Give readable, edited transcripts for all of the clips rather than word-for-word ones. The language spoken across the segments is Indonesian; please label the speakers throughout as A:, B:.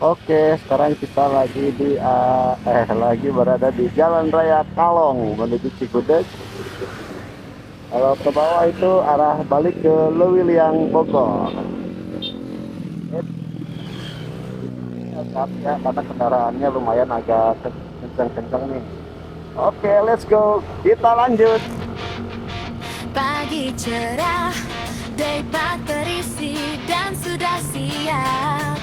A: Oke, sekarang kita lagi berada di Jalan Raya Kalong menuju Cigudeg. Kalau ke bawah itu arah balik ke Lewiliang Bogor. Agak ya, karena kendaraannya lumayan agak kenceng-kenceng nih. Oke, let's go. Kita lanjut.
B: Pagi cerah, daypack terisi dan sudah siap.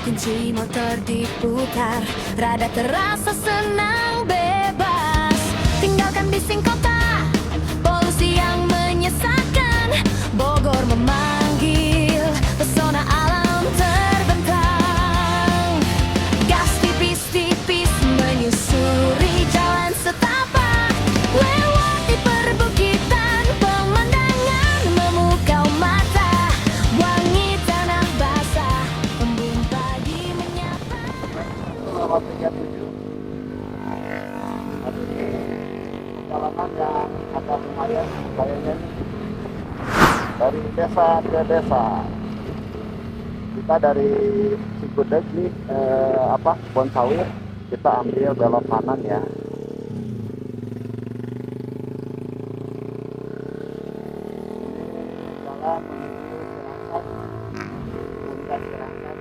B: Kunci motor diputar, rada terasa senang bebas. Tinggalkan bising kota, polusi yang menyesakkan. Bogor memanggil, pesona alam terbentang. Gas tipis-tipis menyusuri jalan setapak, lewati perbukitan, pemandangan memukau mata. Wangi tanah basah, embun pagi menyapa.
A: Lewat 37. Tapi perjalanan yang agak lumayan kayaknya dari desa ke desa. Kita dari Cigudeg nih Kebon Sawit, kita ambil belok kanan ya. Jalan menuju Ciracas, Puncak Ciracas.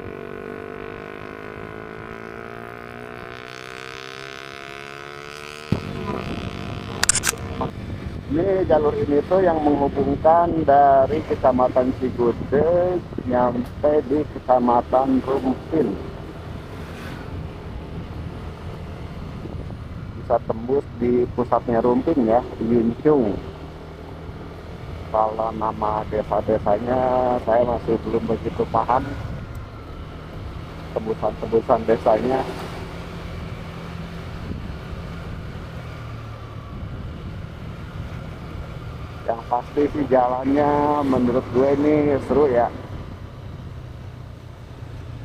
A: Ini jalur ini tuh yang menghubungkan dari Kecamatan Cigudeg nyampe di Kecamatan Rumpin. Bisa tembus di pusatnya Rumpin ya, di Yuncung. Kalau nama desa-desanya saya masih belum begitu paham, tebusan-tebusan desanya. Yang pasti sih jalannya menurut gue ini seru ya,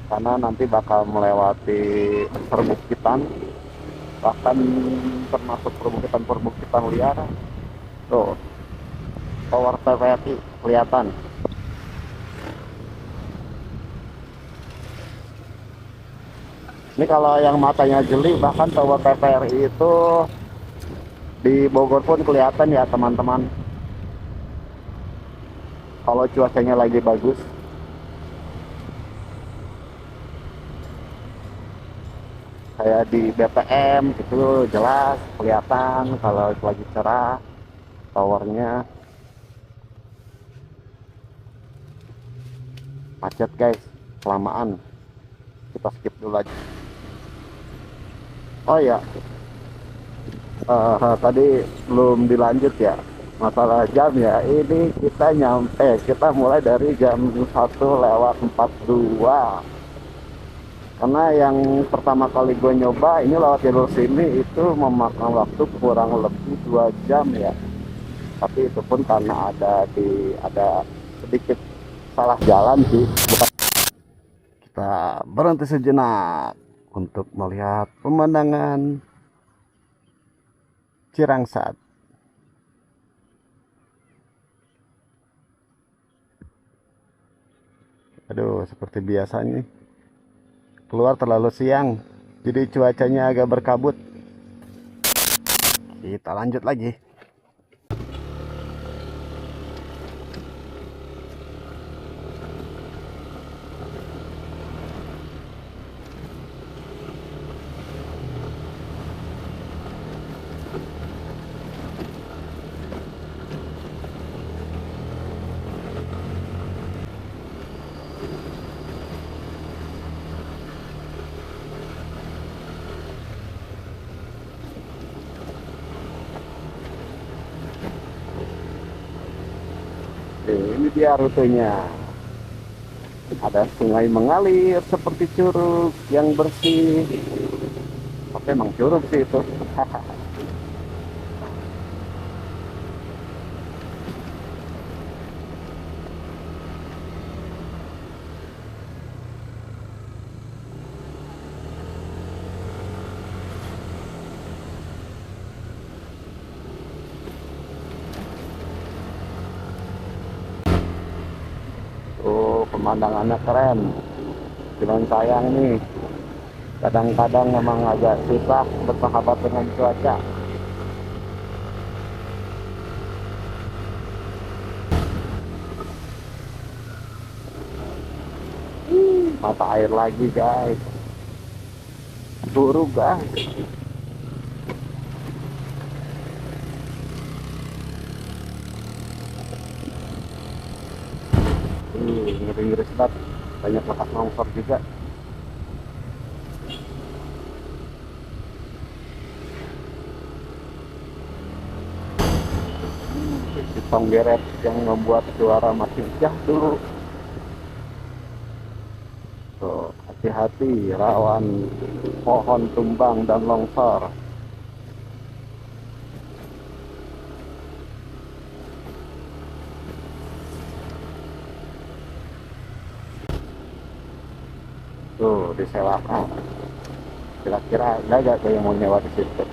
A: karena nanti bakal melewati perbukitan, bahkan termasuk perbukitan liar. Tuh, Tower TVRI kelihatan. Ini kalau yang matanya jeli, bahkan Tower TVRI itu di Bogor pun kelihatan ya teman-teman, kalau cuacanya lagi bagus. Kayak di BTM itu jelas kelihatan kalau lagi cerah towernya. Macet guys, kelamaan, kita skip dulu aja. Oh ya, tadi belum dilanjut ya masalah jam ya. Ini kita mulai dari jam 1:42, karena yang pertama kali gue nyoba ini lewat jalur sini itu memakan waktu kurang lebih 2 jam ya. Tapi itu pun karena ada sedikit salah jalan sih. Kita berhenti sejenak untuk melihat pemandangan Cirangsat. Aduh, seperti biasanya keluar terlalu siang, jadi cuacanya agak berkabut. Kita lanjut lagi. Oke, ini dia rutenya. Ada sungai mengalir seperti curug yang bersih. Tapi emang curug sih itu. Tuh pemandangannya keren. Cuman sayang nih, kadang-kadang memang agak susah bersahabat dengan cuaca. Mata air lagi guys, buru guys. Ngeri-ngeri banget, banyak lepas longsor juga. Pisang geret yang membuat suara masih dulu. Tuh, hati-hati rawan pohon tumbang dan longsor. Tuh, disewakan. Kira-kira ada gak tuh yang mau nyewa di situ?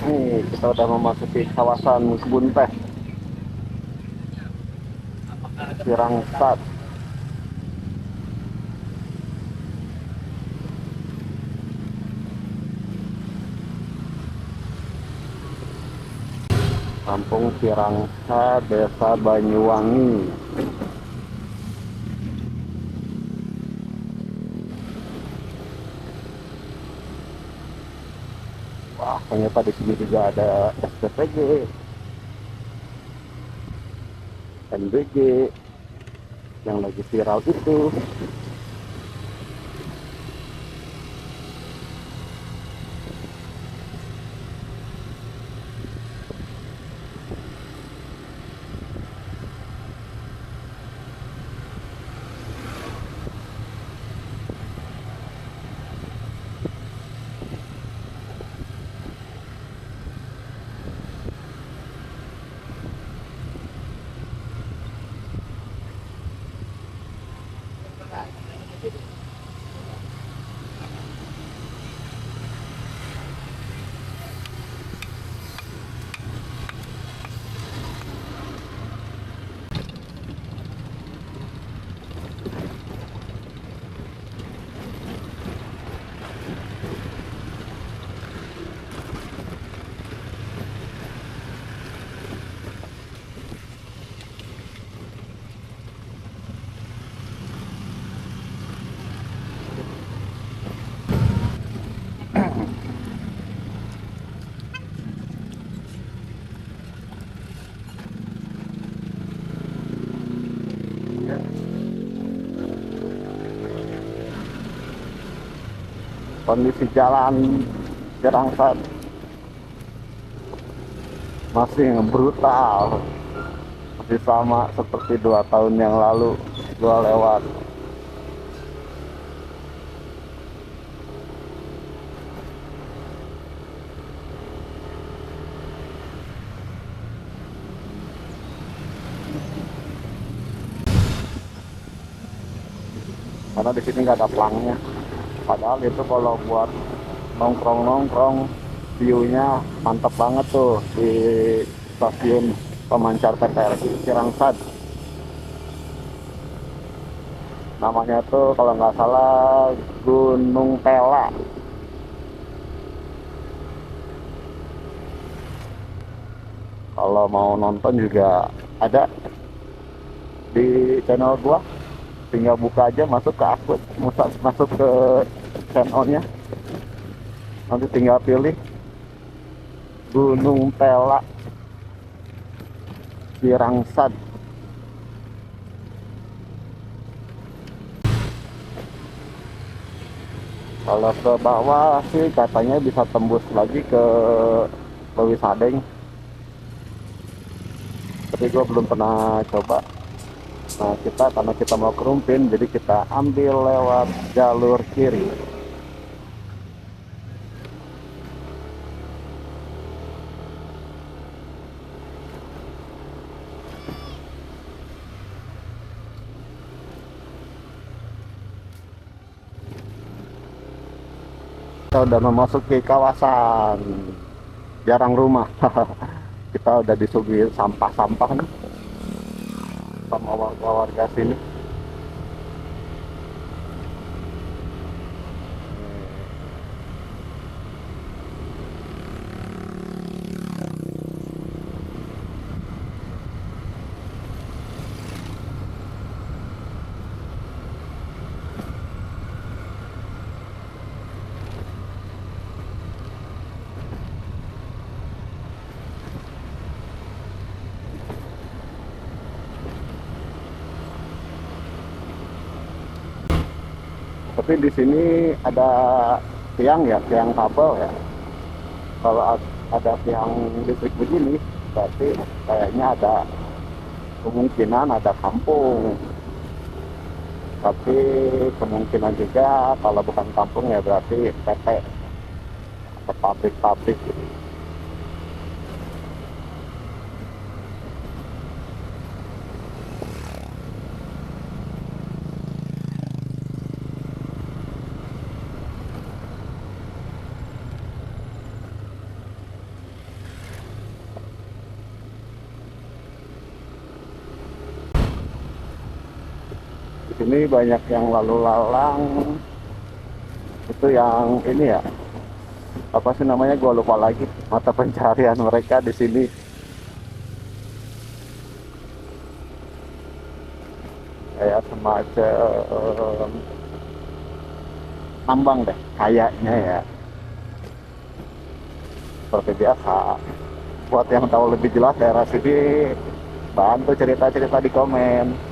A: Nih, kita udah memasuki kawasan kebun teh Sirangsat. Kampung Sirangsat, Desa Banyuwangi. Wah, ternyata di sini juga ada SPPG, NBG yang lagi viral itu. Kondisi jalan Sirangsat masih brutal, masih sama seperti 2 tahun yang lalu gua lewat. Karena di sini nggak ada pelangnya. Padahal itu kalau buat nongkrong-nongkrong, view-nya mantap banget tuh di stasiun pemancar PTRI Sirangsat. Namanya tuh kalau nggak salah Gunung Tela. Kalau mau nonton juga ada di channel gua, tinggal buka aja, masuk ke akun, masuk ke channelnya, nanti tinggal pilih Gunung Tela Sirangsat. Kalau ke bawah sih katanya bisa tembus lagi ke Lewi Sadeng, tapi gue belum pernah coba. Nah, karena kita mau ke Rumpin, jadi kita ambil lewat jalur kiri. kita udah memasuki kawasan jarang rumah. Kita udah disuguhi sampah-sampah nih sama warga sini. Tapi di sini ada tiang ya, tiang kabel ya. Kalau ada tiang listrik begini, berarti kayaknya ada kemungkinan ada kampung. Tapi kemungkinan juga kalau bukan kampung ya berarti PT atau pabrik-pabrik. Di sini banyak yang lalu lalang, itu yang ini ya, apa sih namanya, gua lupa lagi, mata pencarian mereka di sini. Kayak semacam tambang deh kayaknya ya. Seperti biasa, buat yang tahu lebih jelas daerah sini, bantu cerita-cerita di komen.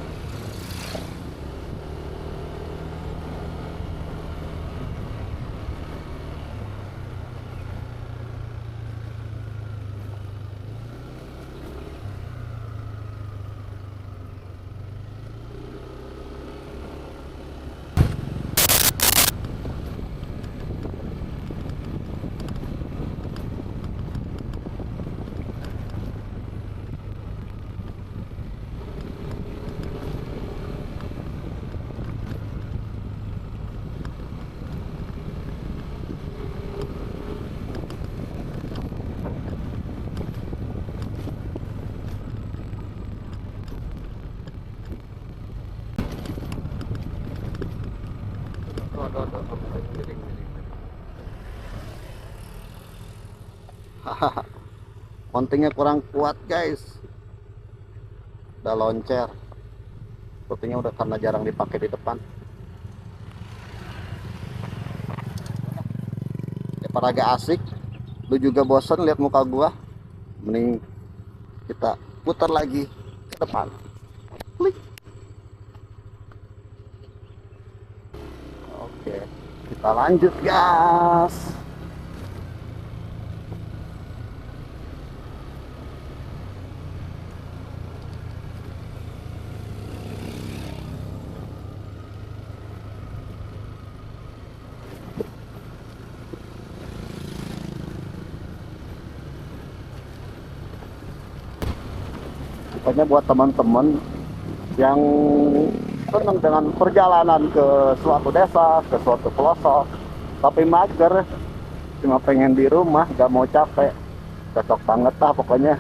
A: Mountingnya kurang kuat guys, udah loncer. Sepertinya udah karena jarang dipakai di depan. Ya, pada agak asik, lu juga bosan lihat muka gua, mending kita putar lagi ke depan. Klik. Oke, kita lanjut gas. Pokoknya buat teman-teman yang senang dengan perjalanan ke suatu desa, ke suatu pelosok, tapi mager, cuma pengen di rumah, gak mau capek, cocok banget lah pokoknya.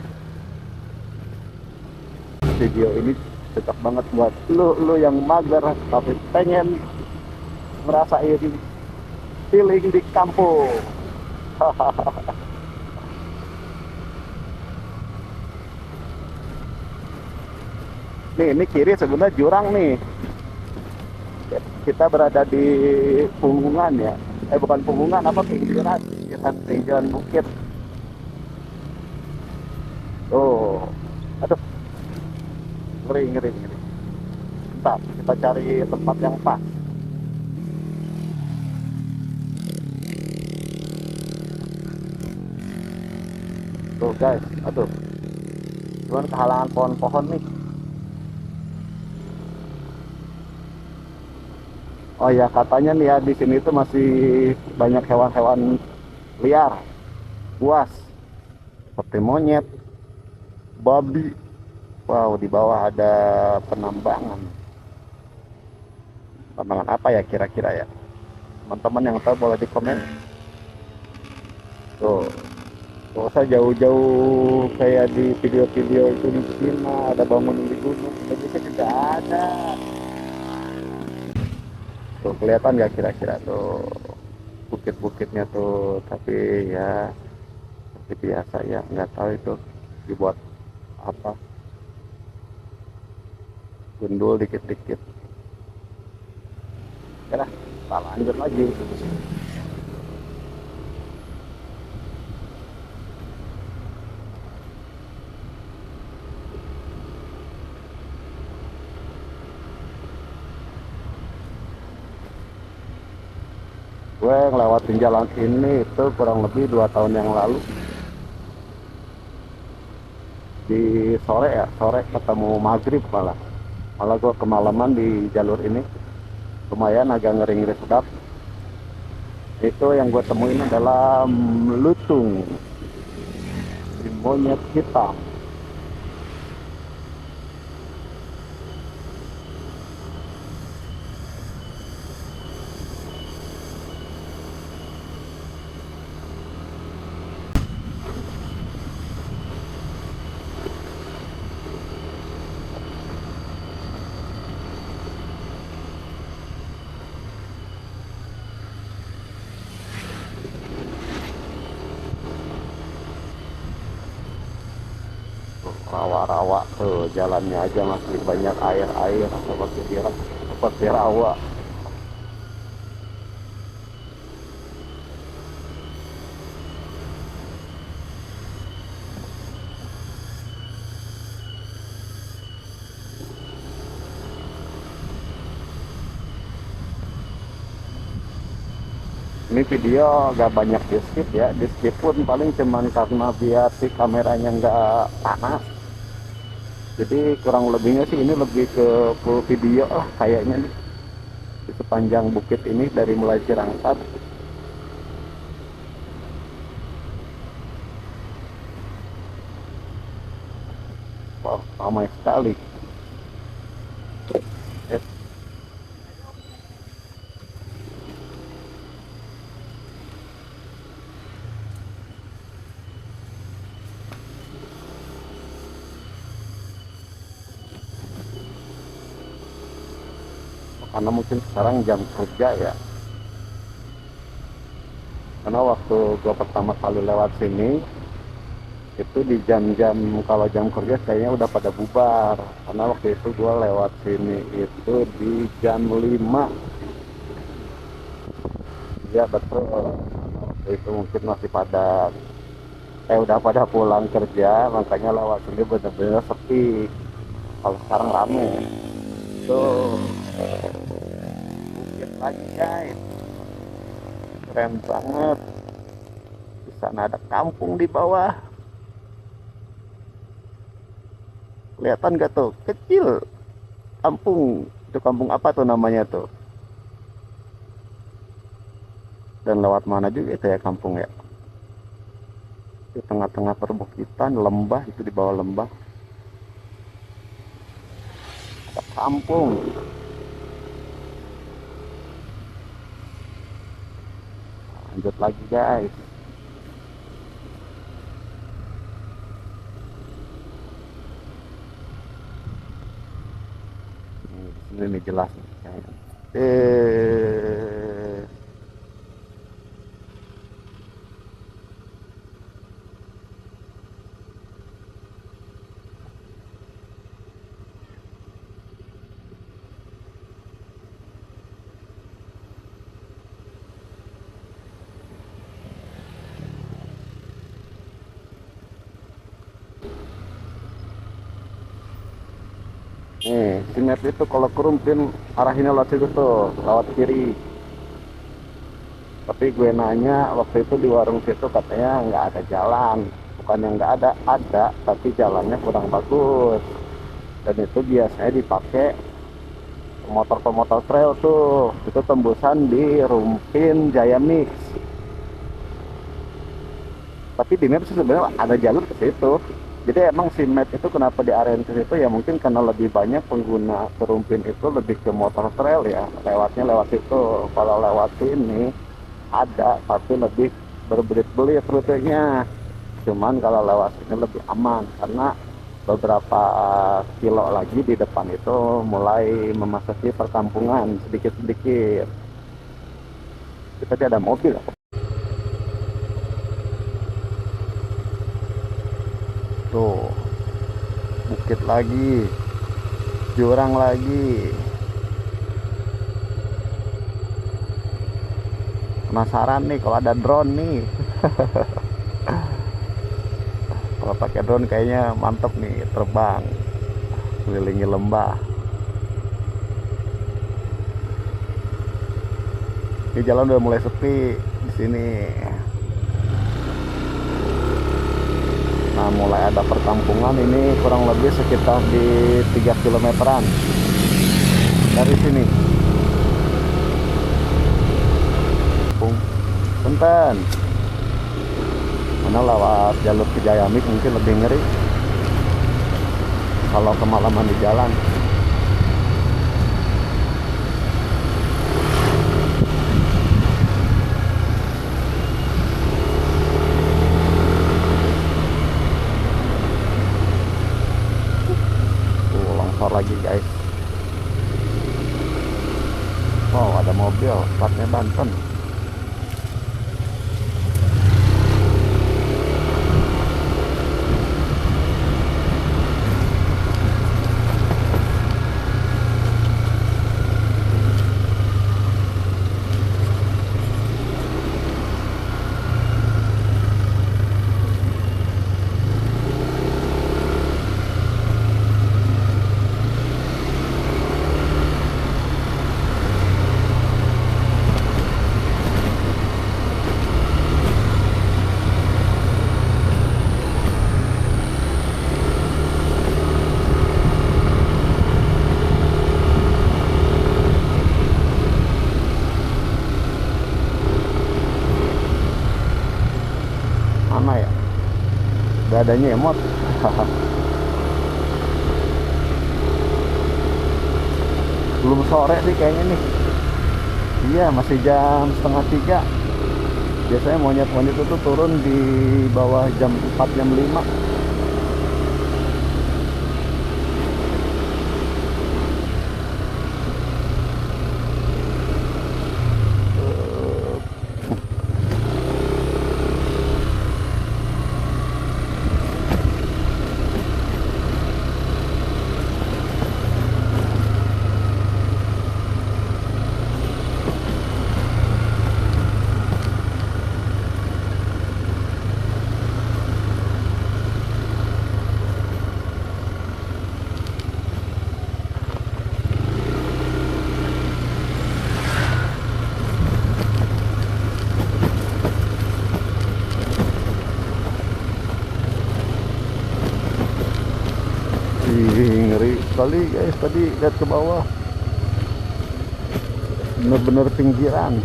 A: Video ini cocok banget buat lu yang mager, tapi pengen ngerasain feeling di kampung. Nih, ini kiri sebenarnya jurang nih. Kita berada di punggungan ya. Bukan punggungan, apa, pinggiran bukit. Tuh. Aduh. Ngeri. Bentar, kita cari tempat yang pas. Tuh guys, aduh. Cuman kehalangan pohon-pohon nih. Oh ya, katanya nih ya, di sini tuh masih banyak hewan-hewan liar, buas, seperti monyet, babi. Wow, di bawah ada penambangan. Penambangan apa ya kira-kira ya? Teman-teman yang tahu boleh di komen. Tuh, nggak usah jauh-jauh kayak di video-video itu di Cina ada bangunan di gunung, Indonesia juga ada. Tuh kelihatan nggak kira-kira tuh bukit-bukitnya tuh, tapi ya seperti biasa ya, nggak tahu itu dibuat apa, gundul dikit-dikit. Oke lah, kita lanjut lagi. Gue ngelewatin jalan ini itu kurang lebih 2 tahun yang lalu, di sore ya, sore ketemu maghrib, malah malah gue kemalaman di jalur ini, lumayan agak ngeri-ngeri sedap. Itu yang gue temuin adalah lutung, si monyet hitam. Rawa-rawa tuh jalannya aja masih banyak air-air seperti rawa. Ini video gak banyak di skip ya, di skip pun paling cuman karena biar si kameranya nggak panas. Jadi kurang lebihnya sih ini lebih ke full video lah kayaknya nih, di sepanjang bukit ini dari mulai Cirangkat. Wah, ramai sekali. Eh, karena mungkin sekarang jam kerja ya, karena waktu gua pertama kali lewat sini itu di jam-jam, kalau jam kerja kayaknya udah pada bubar, karena waktu itu gua lewat sini itu di jam 5. Ya betul, karena waktu itu mungkin masih pada udah pada pulang kerja, makanya lewat sini bener-bener sepi. Kalau sekarang rame tuh, bukit lagi guys, keren banget. Di sana ada kampung di bawah, kelihatan gak tuh, kecil kampung. Itu kampung apa tuh namanya tuh, dan lewat mana juga itu ya kampung ya, di tengah-tengah perbukitan, lembah, itu di bawah lembah ada kampung. Lanjut lagi guys. Ini nih jelas nih kayaknya. Nih, si map itu kalau kerumpin arahinnya lewat situ tuh, lewat kiri. Tapi gue nanya waktu itu di warung situ katanya nggak ada jalan. Bukan yang nggak ada, ada, tapi jalannya kurang bagus. Dan itu biasanya dipakai pemotor-pemotor trail tuh. Itu tembusan di Rumpin Jaya Mix. Tapi di map sih sebenarnya ada jalur ke situ. Jadi emang si map itu kenapa di area ke situ ya, mungkin karena lebih banyak pengguna Kerumpin itu lebih ke motor trail ya, lewatnya lewat situ. Kalau lewat sini ada, tapi lebih berbelit-belit rutenya. Cuman kalau lewat sini lebih aman karena beberapa kilo lagi di depan itu mulai memasuki perkampungan sedikit-sedikit. Kita tadi ada mobil. Tuh, bukit lagi, jurang lagi. Penasaran nih kalau ada drone nih. Kalau pakai drone kayaknya mantep nih, terbang kelilingi lembah. Ini jalan udah mulai sepi di sini. Nah, mulai ada perkampungan ini kurang lebih sekitar di 3 kilometeran dari sini. Punten. Mana lewat jalur Kejayamik mungkin lebih ngeri kalau kemalaman di jalan. Longsor lagi guys. Oh, ada mobil platnya Banten. Mana ya? Gak adanya emot. Belum sore sih kayaknya nih. Iya, masih jam setengah 3. Biasanya monyet-monyet itu turun di bawah jam 4, jam 5. Ih, ngeri sekali guys, tadi lihat ke bawah, bener-bener pinggiran.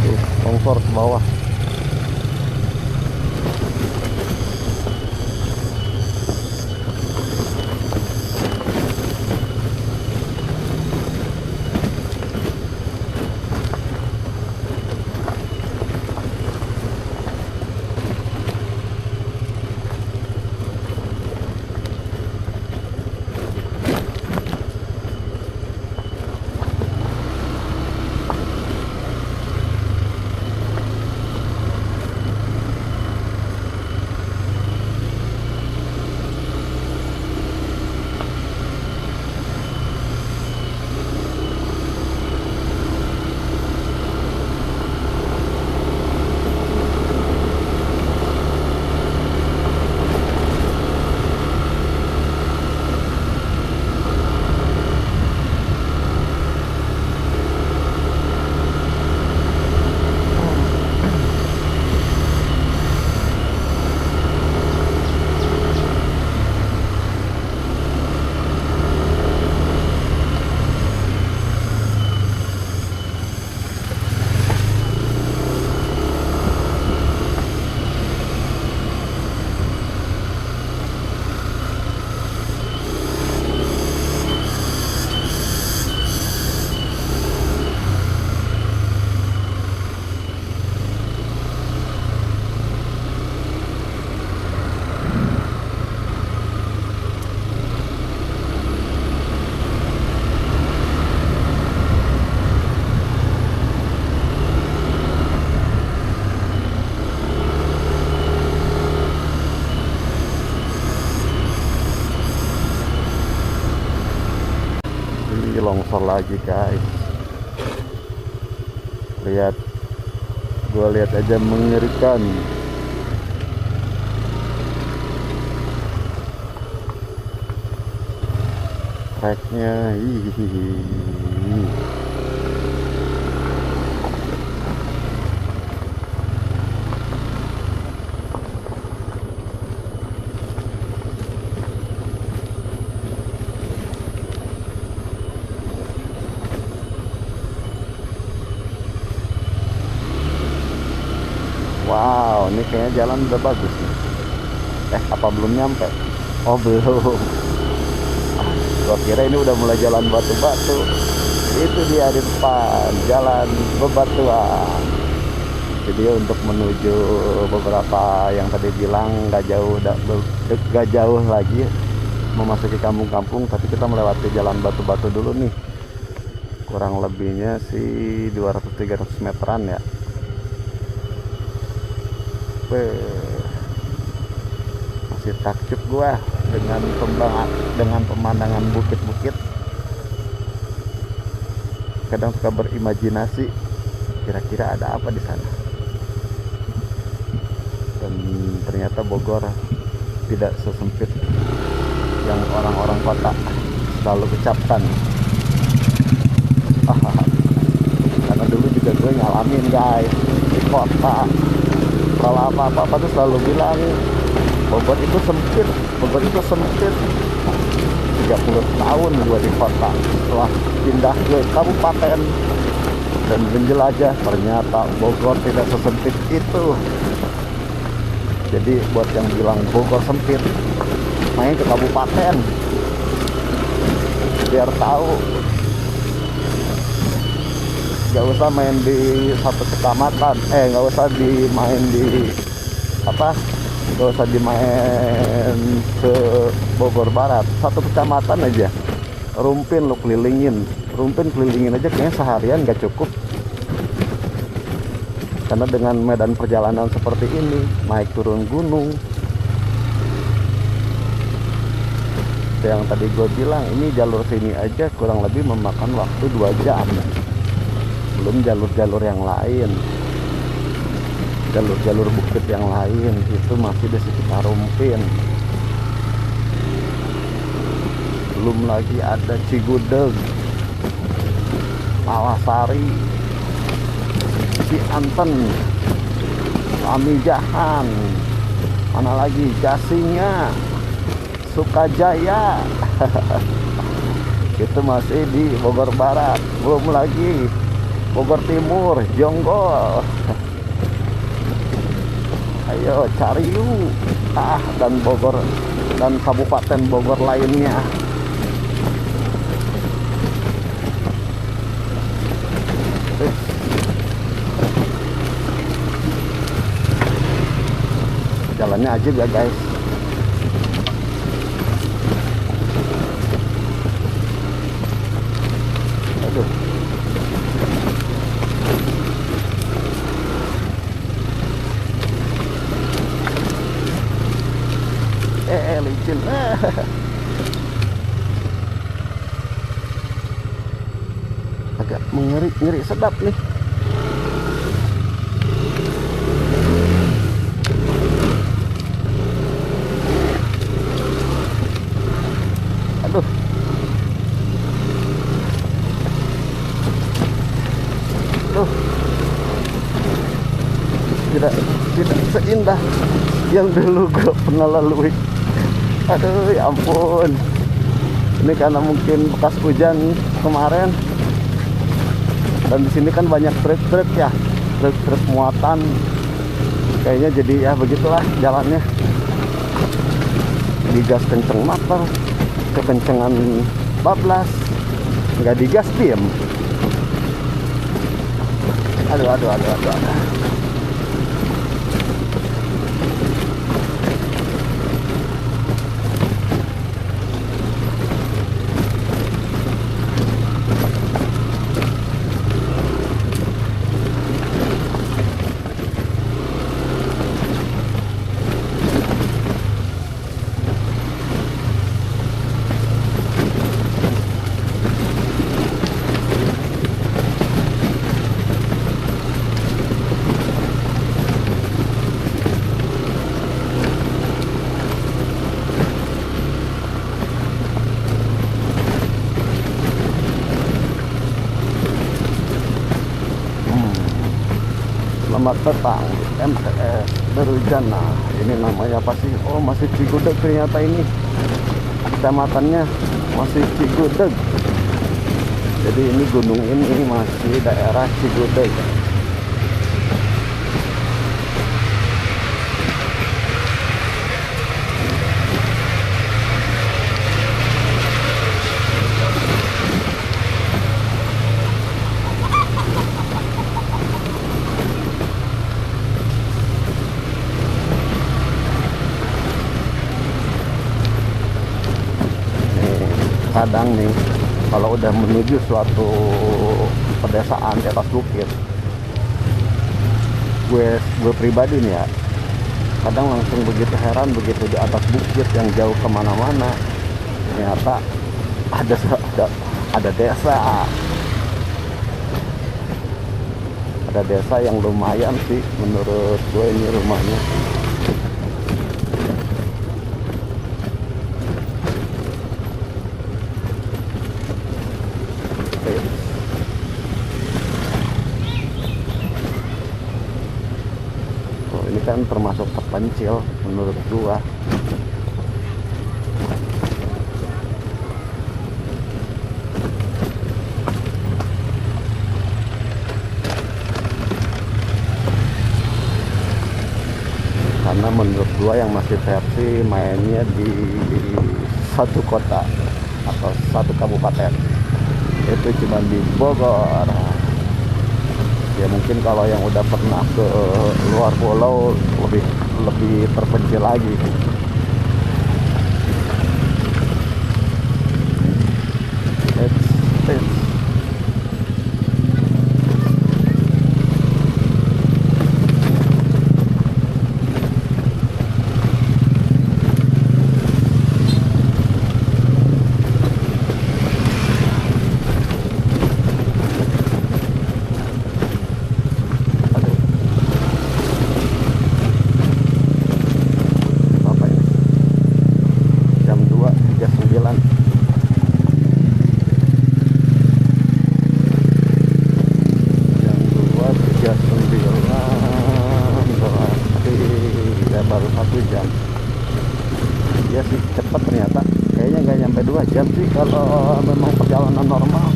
A: Tuh, longsor ke bawah. longsor lagi guys. Lihat, gua lihat aja mengerikan. Treknya, wow, ini kayaknya jalan udah bagus nih. Apa belum nyampe? Oh belum. Gua kira ini udah mulai jalan batu-batu. Itu dia di depan, jalan bebatuan. Jadi untuk menuju beberapa yang tadi bilang nggak jauh lagi memasuki kampung-kampung, tapi kita melewati jalan batu-batu dulu nih. Kurang lebihnya sih 200-300 meteran ya. Masih takjub gua dengan pemandangan bukit-bukit. Kadang suka berimajinasi kira-kira ada apa di sana. Dan ternyata Bogor tidak sesempit yang orang-orang kota selalu ucapkan. Karena dulu juga gue ngalamin guys di kota. Kalau apa-apa tuh selalu bilang Bogor itu sempit, Bogor itu sempit. 30 tahun gue di kota, setelah pindah ke kabupaten dan menjelajah, ternyata Bogor tidak sesempit itu. Jadi buat yang bilang Bogor sempit, main ke kabupaten biar tahu. Gak usah main di satu kecamatan, gak usah dimain di gak usah dimain ke Bogor Barat, satu kecamatan aja Rumpin lo kelilingin. Rumpin kelilingin aja kayaknya seharian gak cukup. Karena dengan medan perjalanan seperti ini, naik turun gunung, yang tadi gue bilang, ini jalur sini aja kurang lebih memakan waktu 2 jam. Belum jalur-jalur yang lain, jalur-jalur bukit yang lain itu masih di sekitar Rumpin. Belum lagi ada Cigudeg, Malasari, Cianten, Pamijahan, mana lagi Jasinga, Sukajaya. Itu masih di Bogor Barat. Belum lagi Bogor Timur, Jonggol, ayo Cariu, dan Bogor dan kabupaten Bogor lainnya. Jalannya aja ya guys. Aduh. Licin. Agak ngeri sedap nih. Aduh. Aduh. Tidak seindah yang dulu gue pernah lalui. Aduh ya ampun. Ini karena mungkin bekas hujan kemarin. Dan di sini kan banyak truk-truk ya, truk-truk muatan. Kayaknya jadi ya begitulah jalannya. Digas kenceng motor, kekencengan bablas, nggak digas diem. Aduh. Selamat datang di MTS Derujana. Ini namanya apa sih? Oh, masih Cigudeg ternyata ini. Kecamatannya masih Cigudeg. Jadi ini gunung ini masih daerah Cigudeg. Kadang nih kalau udah menuju suatu pedesaan di atas bukit, gue pribadi nih ya, kadang langsung begitu heran begitu di atas bukit yang jauh kemana-mana ternyata ada desa yang lumayan sih menurut gue ini rumahnya. Ini kan termasuk terpencil menurut gua. Karena menurut gua yang masih versi mainnya di satu kota atau satu kabupaten, itu cuma di Bogor. Ya mungkin kalau yang udah pernah ke luar pulau lebih terpencil lagi. It's baru 1 jam. Ya sih cepet ternyata, kayaknya nggak nyampe 2 jam sih kalau memang perjalanan normal.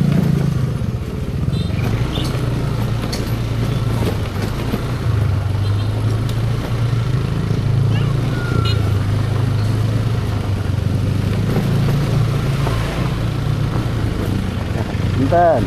A: Bentar.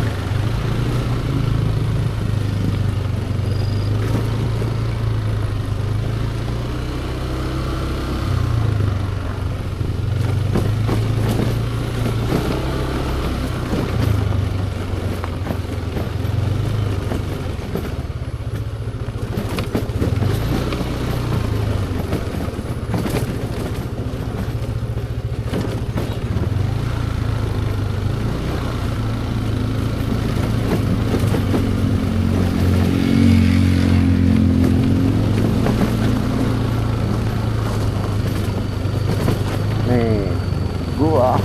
A: Gua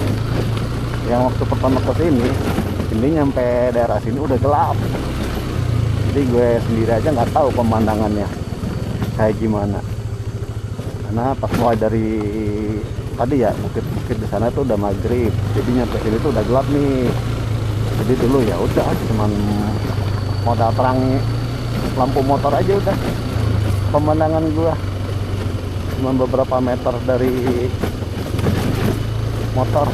A: yang waktu pertama ke sini, ini nyampe daerah sini udah gelap. Jadi gue sendiri aja nggak tahu pemandangannya kayak gimana. Karena pas mulai dari tadi ya bukit-bukit di sana tuh udah maghrib, jadi nyampe sini tuh udah gelap nih. Jadi dulu ya udah cuman modal terang lampu motor aja udah pemandangan gua cuma beberapa meter dari motor.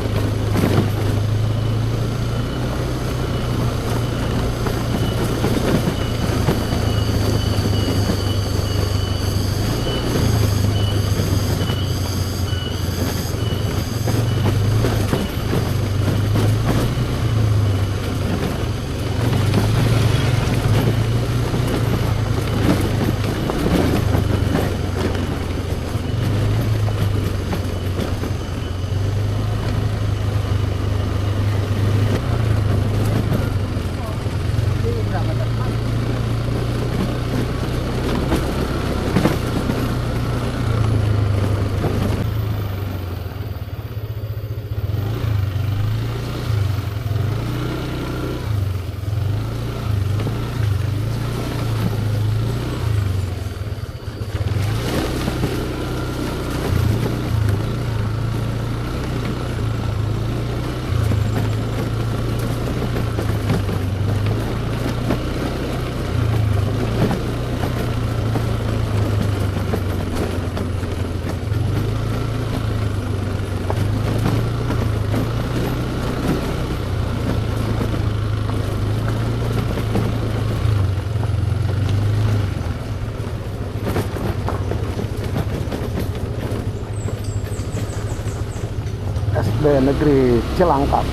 A: SD Negeri Cilangkap.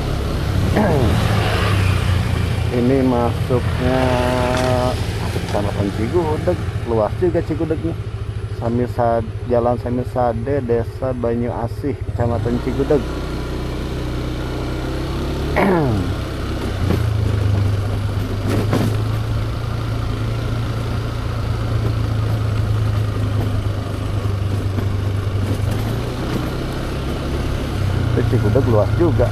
A: Ini masuknya Kecamatan Cigudeg, luas juga Cigudegnya. Jalan Samisade, Desa Banyu Asih, Kecamatan Cigudeg. Cigudeg luas juga.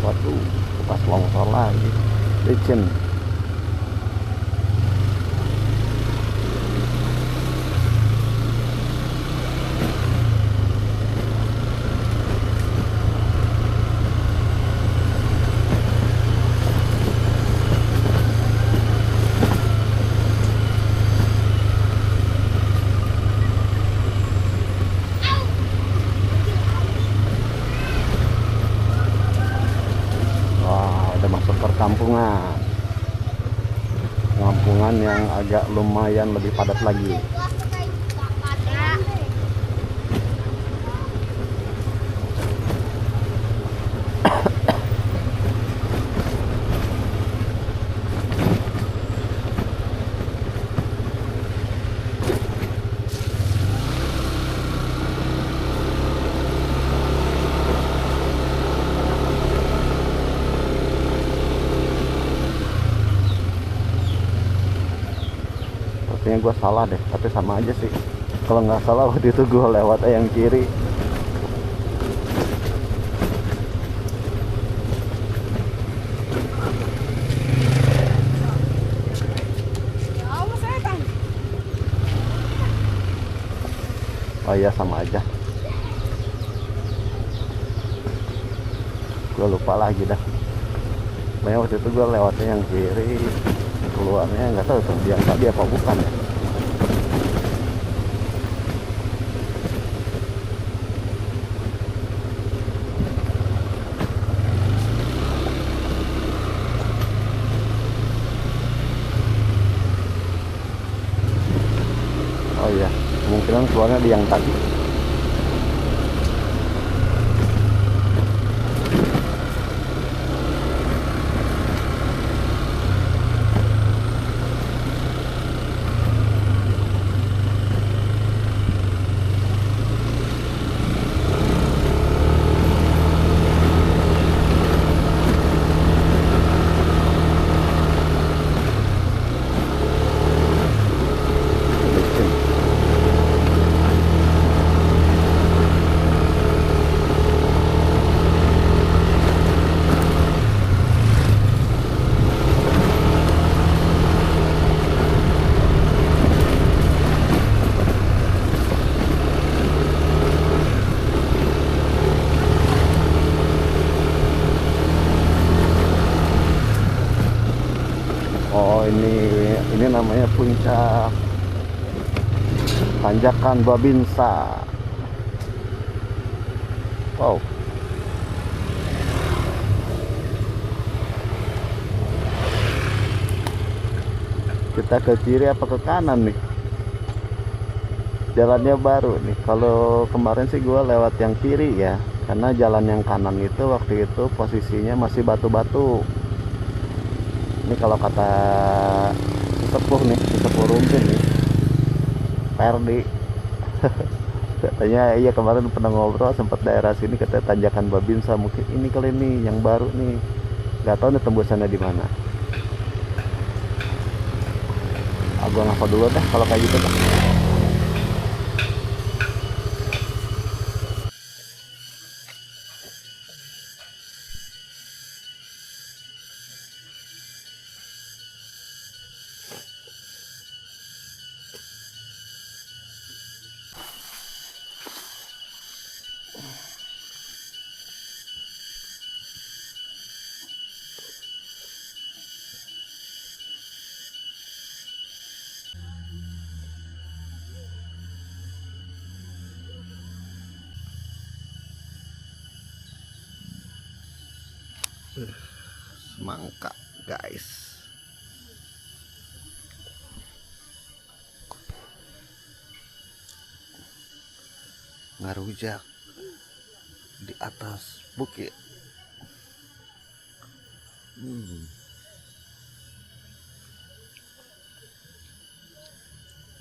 A: Waduh, pas longsor lagi, licin. Udah masuk perkampungan, kampungan yang agak lumayan lebih padat lagi. Kayaknya gue salah deh, tapi sama aja sih. Kalau nggak salah waktu itu gue lewat yang kiri. Oh iya, sama aja. Gue lupa lagi dah. Pokoknya waktu itu gue lewatnya yang kiri, keluarnya nggak tahu tuh dia tadi apa bukan ya. Oh iya, kemungkinan keluarnya di yang tadi. Oh, ini namanya puncak tanjakan Babinsa. Wow. Kita ke kiri apa ke kanan nih? Jalannya baru nih. Kalau kemarin sih gue lewat yang kiri ya, karena jalan yang kanan itu waktu itu posisinya masih batu-batu. Ini kalau kata sepuh nih, sepuh rumpin nih, Perdi. Katanya iya kemarin pernah ngobrol sempat daerah sini kata tanjakan Babinsa, mungkin ini kali ini yang baru nih. Gak tahu nih tembusannya di mana. Gua ngaku dulu deh kalau kayak gitu deh. Semangka guys, ngarujak di atas bukit.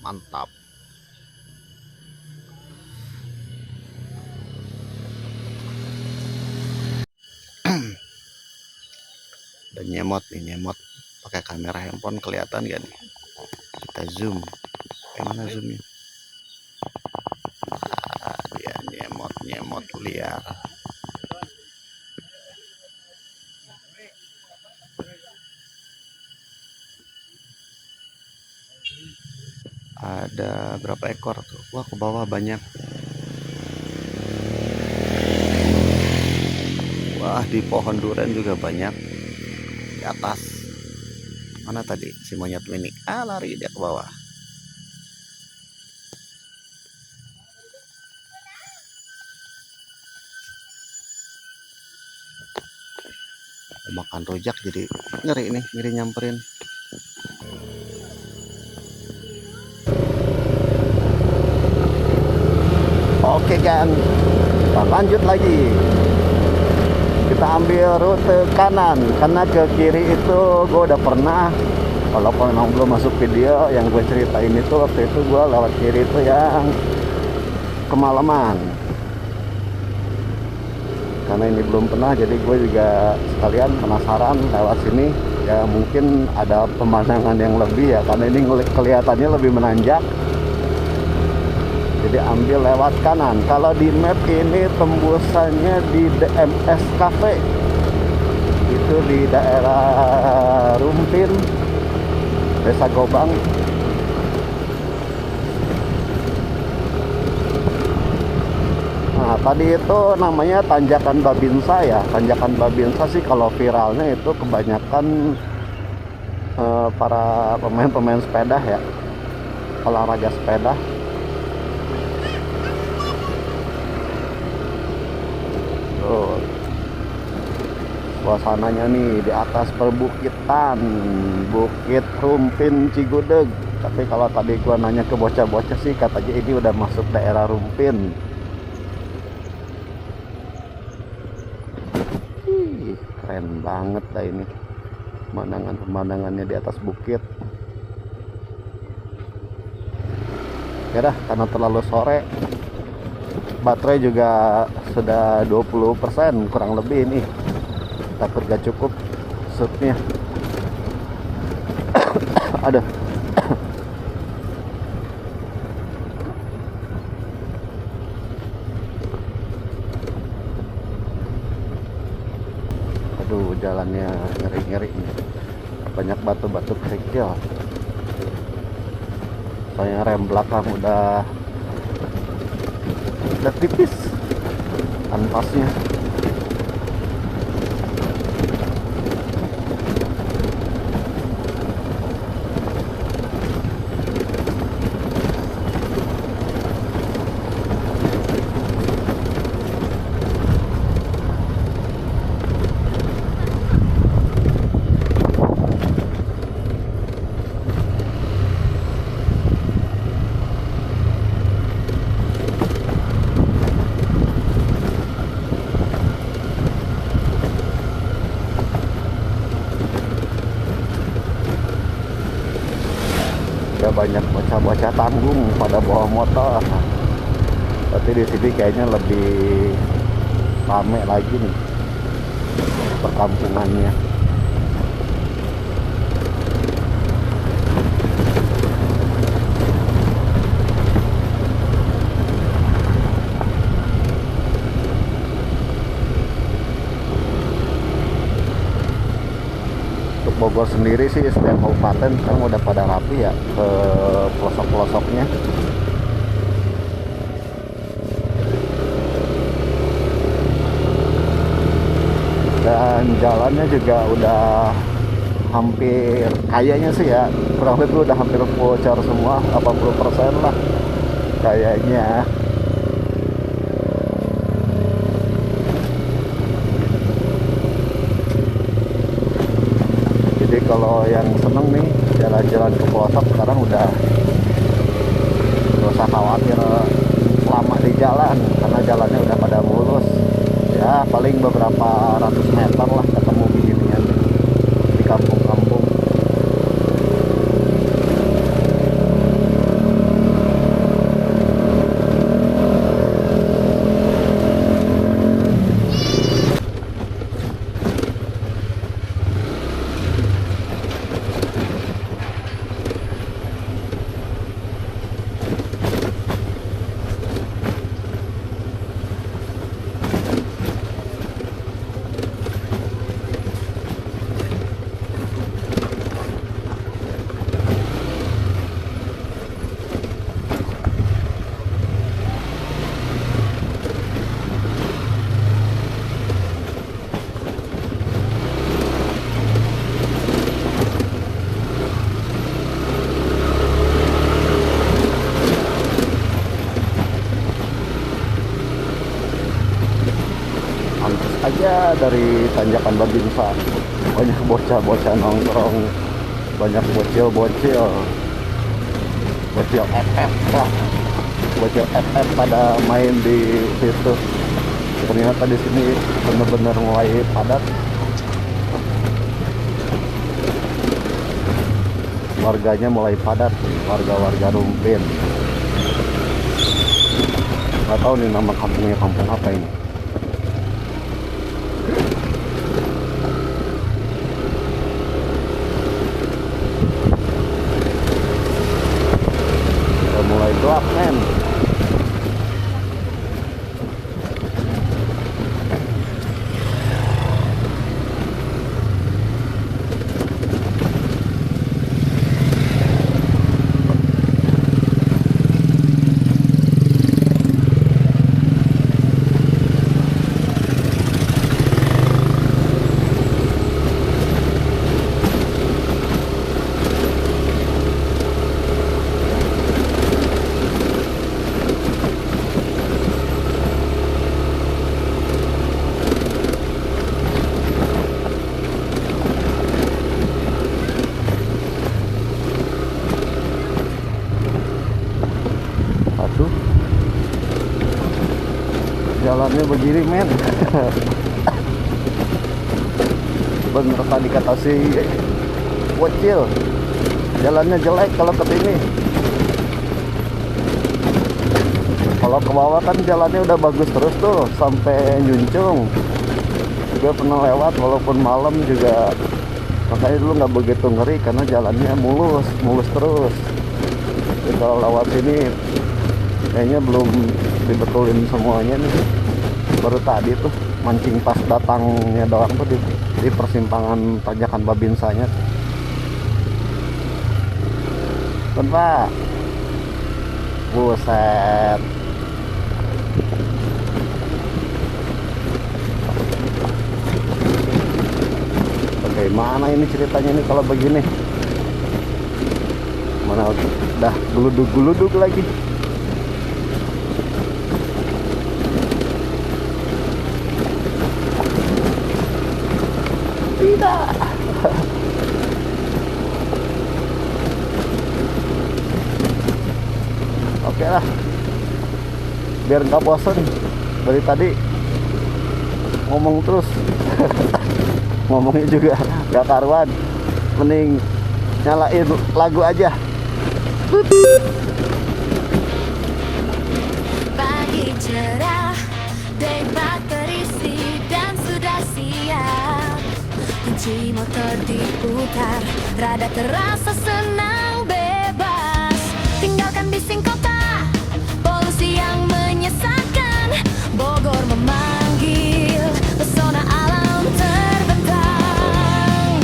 A: Mantap. Dan nyemot nih, nyemot pakai kamera handphone kelihatan gak nih? Kita zoom. Mana zoomnya? Dia nyemot liar. Ada berapa ekor tuh? Wah, ke bawah banyak. Wah, di pohon durian juga banyak. Di atas. Mana tadi si monyet mini? Lari dia ke bawah. Makan rujak jadi ngeri nih, ngeri nyamperin. Oke kan, kita lanjut lagi. Kita ambil rute kanan karena ke kiri itu gue udah pernah. Walaupun memang belum masuk video yang gue ceritain itu, waktu itu gue lewat kiri itu yang kemalaman. Karena ini belum pernah, jadi gue juga sekalian penasaran lewat sini. Ya mungkin ada pemandangan yang lebih ya, karena ini kelihatannya lebih menanjak. Jadi ambil lewat kanan. Kalau di map ini tembusannya di DMS Cafe. Itu di daerah Rumpin, Desa Gobang. Nah, tadi itu namanya tanjakan Babinsa ya. Tanjakan Babinsa sih kalau viralnya itu kebanyakan para pemain-pemain sepeda ya. Olahraga sepeda. Tuh. Suasananya nih di atas perbukitan, Bukit Rumpin Cigudeg. Tapi kalau tadi gua nanya ke bocah-bocah sih katanya ini udah masuk daerah Rumpin. Keren banget lah ini pemandangannya di atas bukit. Ya dah, karena terlalu sore, baterai juga sudah 20% kurang lebih ini. Takut gak cukup shootnya. Aduh. Aduh, jalannya ngeri-ngeri nih. Banyak batu-batu kerikil. Soalnya rem belakang udah tipis kanvasnya. Udah banyak bocah-bocah tanggung pada bawa motor. Tapi di sini kayaknya lebih rame lagi nih perkampungannya. Untuk Bogor sendiri sih setiap kabupaten sekarang udah pada rapi ya ke pelosok-pelosoknya. Dan jalannya juga udah hampir, kayaknya sih ya, kurang lebih udah hampir bocor semua, 80% lah kayaknya. Jadi kalau yang seneng nih jalan-jalan ke pelosok sekarang udah gak usah khawatir lama di jalan, karena jalannya udah pada mulus. Ya paling beberapa ratus meter lah ketemu beginian di kampung-kampung. Pantes aja dari tanjakan Babinsa banyak bocah-bocah nongkrong, banyak bocil-bocil FF lah, bocil FF pada main di situ. Ternyata di sini bener-bener mulai padat. Warganya mulai padat, warga-warga Rumpin. Nggak tahu nih nama kampungnya kampung apa ini. Udah mulai gelap, men. Aduh, jalannya begini, men. Bener tadi kata si bocil, jalannya jelek kalau ke sini. Kalau ke bawah kan jalannya udah bagus terus tuh sampai Nyuncung. Juga pernah lewat walaupun malam juga, makanya dulu nggak begitu ngeri karena jalannya mulus terus. Jadi kalau lewat sini kayaknya belum dibetulin semuanya nih. Baru tadi tuh mancing pas datangnya doang tuh di persimpangan tanjakan Babinsanya. Kan Pak, buset. Bagaimana ini ceritanya nih kalau begini? Mana udah geluduk-geluduk lagi. Tidak. Oke lah, biar nggak bosan dari tadi ngomong terus. Ngomongnya juga gak karuan, mending nyalain lagu aja.
B: Pagi cerah, debat terisi dan sudah siap. Kunci motor diputar, rada terasa senang bebas. Tinggalkan bising kota, polusi yang menyesatkan. Bogor memanggil, pesona alam terbentang.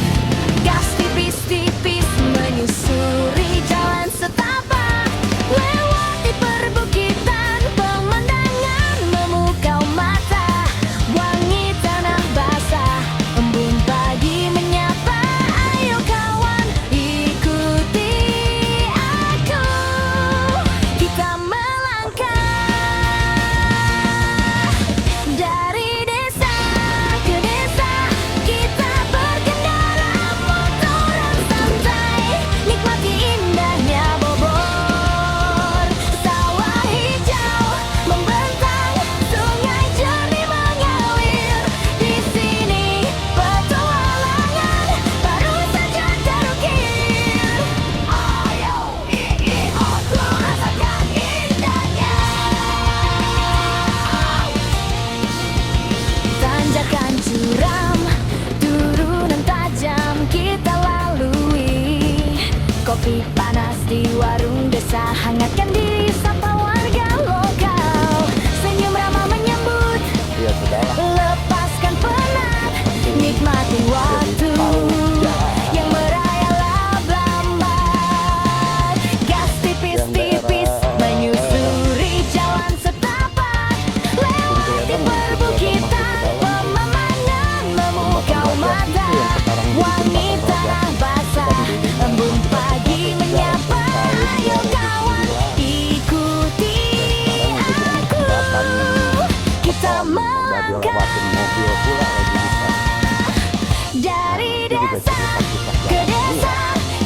B: Gas tipis-tipis menyusuri jalan setapak, lewati perbukitan, pemandangan memukau mata. Wangi tanah basah, embun pagi menyapa. Ayo kawan, ikuti aku, kita melangkah dari desa ke desa. Kita berkendara motoran santai, nikmati indahnya Bogor. Sawah hijau membentang, sungai jernih mengalir. Di sini petualangan baru saja terukir. Ayo ingin aku rasakan indahnya. Tanjakan curam, turunan tajam kita lalui. Kopi panas di warung desa, hangatkan diri sapa warga lokal. Senyum ramah menyambut,
A: Ya sudahlah.
B: lepaskan penat, nikmati waktu yang merayap lambat. Gas tipis-tipis menyusuri jalan setapak, lewati perbukitan, pemandangan memukau mata. Wangi tanah basah, embun pagi menyapa. Ayo kawan, ikuti aku, kita melangkah
A: Lewatin mobil pula lagi bisa.
B: dari desa ke desa.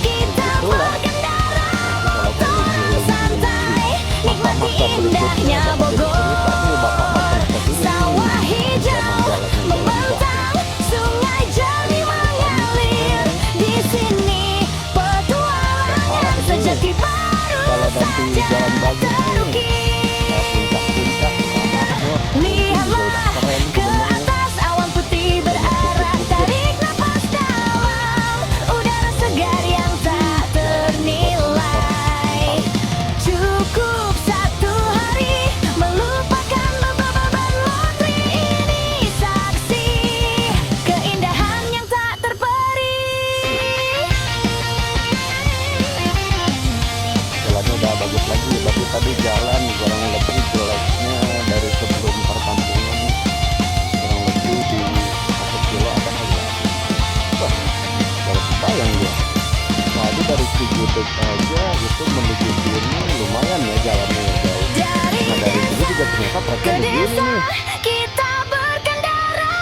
B: Kita berkendara motoran santai, nikmati indahnya Bogor. Sawah hijau membentang, sungai jernih mengalir. Di sini petualangan sejati baru saja terukir. Lihatlah ke atas, awan putih berarak, tarik nafas dalam, udara segar yang tak ternilai. Cukup satu hari melupakan beban menteri ini, saksi keindahan yang tak terperi.
A: Jalannya udah bagus lagi, tapi tadi jalan kurang lebih jeleknya dari sebelum perkampungan, kurang lebih di 1 kilo apa aja. Wah, baru kebayang gua. Tadi dari Cigudeg aja itu menuju sini lumayan ya jalannya jauh.
B: Dari
A: Nah dari sini juga ternyata
B: ke
A: treknya begini
B: desa
A: nih.
B: kita berkendara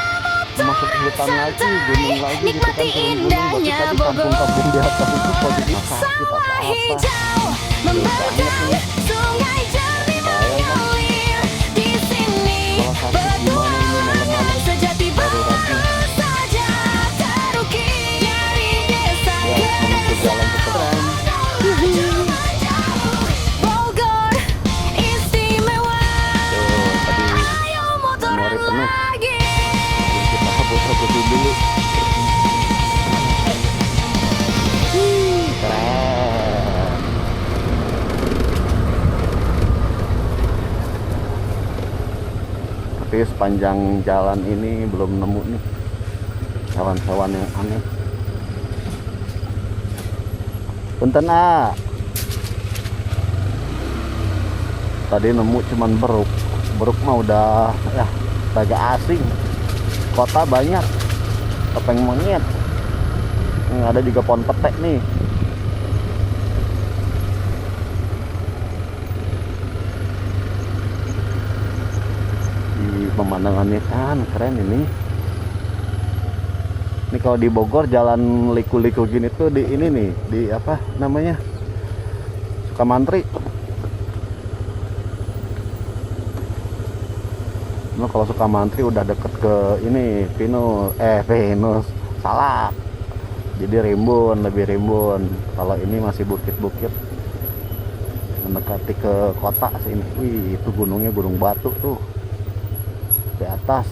A: Masuk
B: motoran
A: hutan lagi,
B: santai,
A: gunung lagi gitu kan,
B: nikmati
A: turun gunung. Berarti
B: indahnya
A: tadi
B: Bogor.
A: kampung-kampung di atas itu posisi sakit
B: Sawah
A: apa-apa.
B: hijau membentang, sungai jernih mengalir. Di sini petualangan sejati baru saja terukir. Dari desa
A: Ya,
B: ke
A: menuju
B: desa,
A: jalan ke keren.
B: Bogor istimewa.
A: Tuh, tadi
B: Ayo motoran
A: memori penuh.
B: lagi.
A: kita habis-habisin dulu. Keren. Tapi sepanjang jalan ini belum nemu nih hewan-hewan yang aneh. Punten ah. Tadi nemu cuman beruk. Beruk mah udah ya agak asing. Kota banyak. Topeng monyet. Ini ada juga pohon petek nih. Di pemandangannya kan keren ini. Ini kalau di Bogor jalan liku-liku gini tuh di ini nih, di apa namanya? Sukamantri. Nah, kalau Sukamantri udah deket ke ini Venus Salak. Jadi rimbun, lebih rimbun. Kalau ini masih bukit-bukit. mendekati ke kota sini. Wih, itu gunungnya Gunung Batu tuh di atas.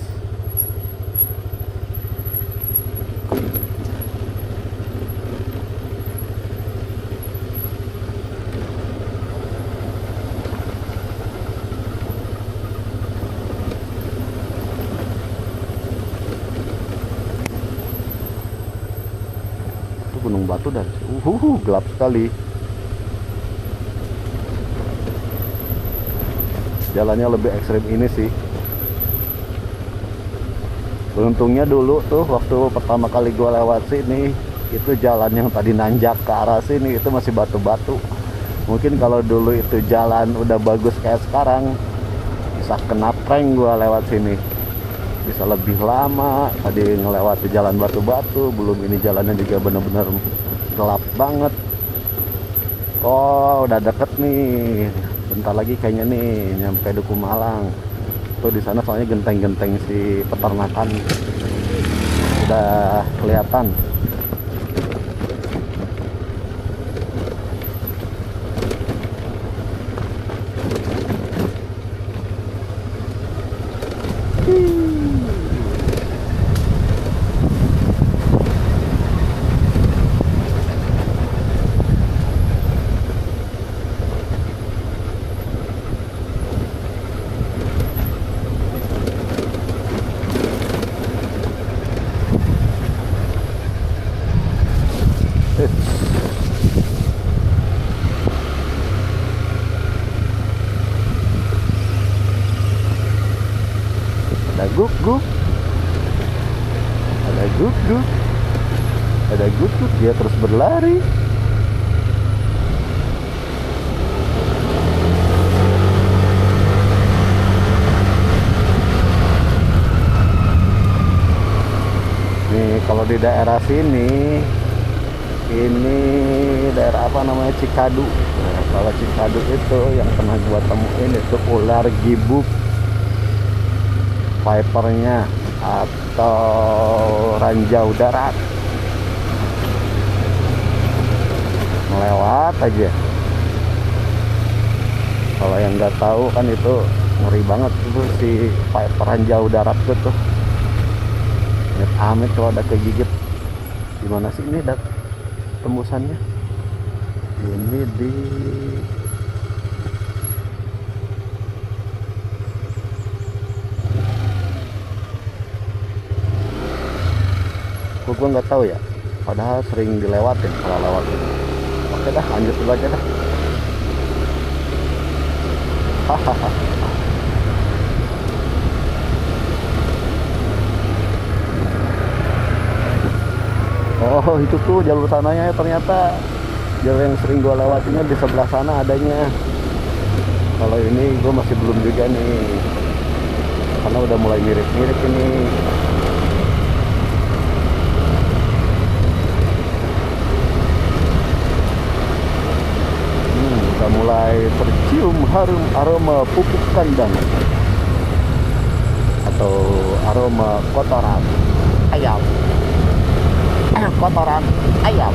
A: Itu Gunung Batu dan gelap sekali. Jalannya lebih ekstrim ini sih. Beruntungnya dulu tuh waktu pertama kali gua lewat sini, itu jalan yang tadi nanjak ke arah sini itu masih batu-batu. Mungkin kalau dulu itu jalan udah bagus kayak sekarang, bisa kena prank gua lewat sini. Bisa lebih lama. Tadi ngelewati jalan batu-batu, belum ini jalannya juga bener-bener gelap banget. Oh, udah deket nih. Bentar lagi kayaknya nih nyampe Duku Malang. Tuh di sana soalnya genteng-genteng si peternakan udah kelihatan. Ada guk-guk, ada guk-guk, ada guk-guk, dia terus berlari. Nih kalau di daerah sini, ini daerah apa namanya, Cikadu. Nah, kalau Cikadu itu yang pernah gua temuin itu ular gibuk vipernya atau ranjau darat. Melewat aja. Kalau yang nggak tahu kan itu ngeri banget itu si viper ranjau darat itu tuh. Amit kalau ada kegigit. Gimana sih ini tembusannya? Ini di gue nggak tahu ya, padahal sering dilewatin kalau lewat ini. Oke dah, lanjut dulu aja dah. Hahaha. Oh itu tuh jalur sananya ya, ternyata jalur yang sering gue lewatinya di sebelah sana adanya. Kalau ini gue masih belum juga nih, karena udah mulai mirip-mirip ini. Udah mulai tercium harum aroma pupuk kandang atau aroma kotoran ayam. Kotoran ayam.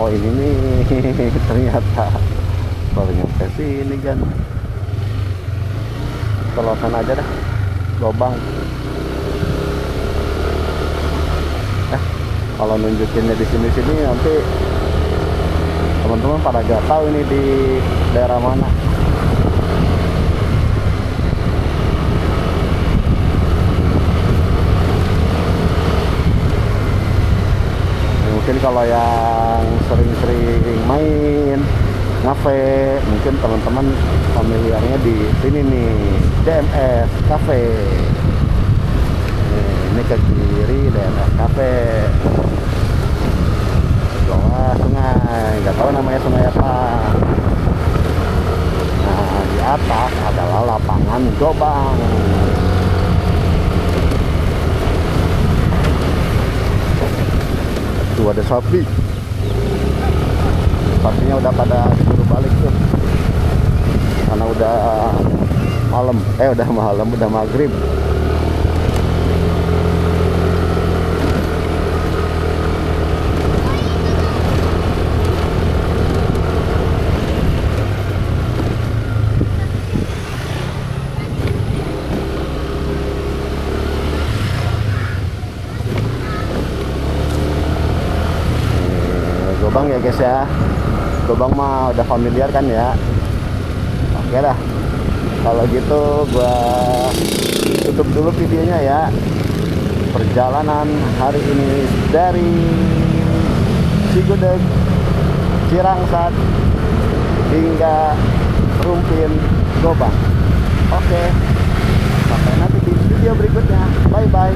A: Oh ini nih ternyata baru nyampe sini kan. Telosan aja dah, lobang. Kalau nunjukinnya di sini nanti teman-teman pada gak tahu ini di daerah mana. Mungkin kalau yang sering-sering main ngafe, mungkin teman-teman familiarnya di sini nih, DMS Cafe. Ini ke kiri DMS Cafe, bawah sungai, nggak tahu namanya sungai apa. Nah di atas adalah lapangan Gobang. Tuh ada sapi. Pastinya udah pada disuruh balik tuh karena udah malam, udah maghrib. Gobang ya guys ya. Gobang mah udah familiar kan ya. Oke dah. Kalau gitu gua tutup dulu videonya ya. Perjalanan hari ini dari Cigudeg, Cirangsat hingga Rumpin, Gobang. Oke. Sampai nanti di video berikutnya. Bye bye.